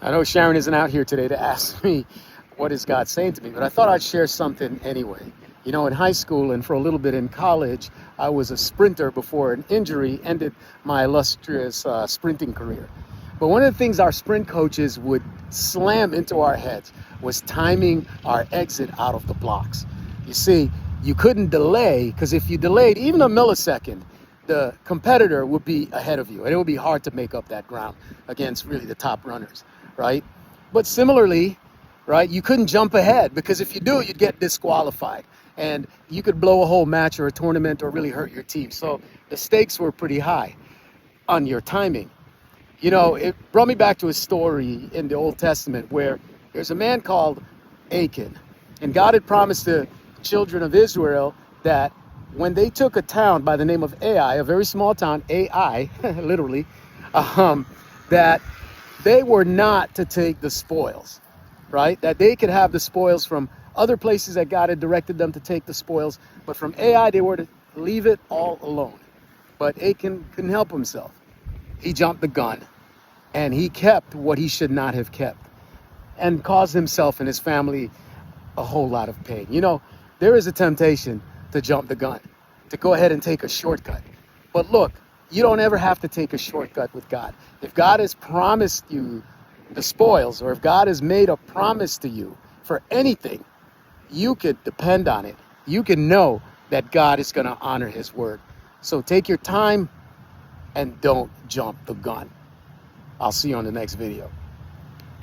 I know Sharon isn't out here today to ask me what is God saying to me, but I thought I'd share something anyway. You know, in high school and for a little bit in college, I was a sprinter before an injury ended my illustrious sprinting career. But one of the things our sprint coaches would slam into our heads was timing our exit out of the blocks. You see, you couldn't delay, because if you delayed even a millisecond, the competitor would be ahead of you, and it would be hard to make up that ground against really the top runners, right? But similarly, right, you couldn't jump ahead, because if you do, you'd get disqualified, and you could blow a whole match or a tournament or really hurt your team. So the stakes were pretty high on your timing. You know, it brought me back to a story in the Old Testament where there's a man called Achan, and God had promised the children of Israel that when they took a town by the name of Ai, a very small town, Ai, literally, that they were not to take the spoils, right? That they could have the spoils from other places that God had directed them to take the spoils, but from Ai, they were to leave it all alone. But Achan couldn't help himself. He jumped the gun, and he kept what he should not have kept, and caused himself and his family a whole lot of pain. You know, there is a temptation to jump the gun, to go ahead and take a shortcut. But look, you don't ever have to take a shortcut with God. If God has promised you the spoils, or if God has made a promise to you for anything, you could depend on it. You can know that God is going to honor his word. So take your time and don't jump the gun. I'll see you on the next video.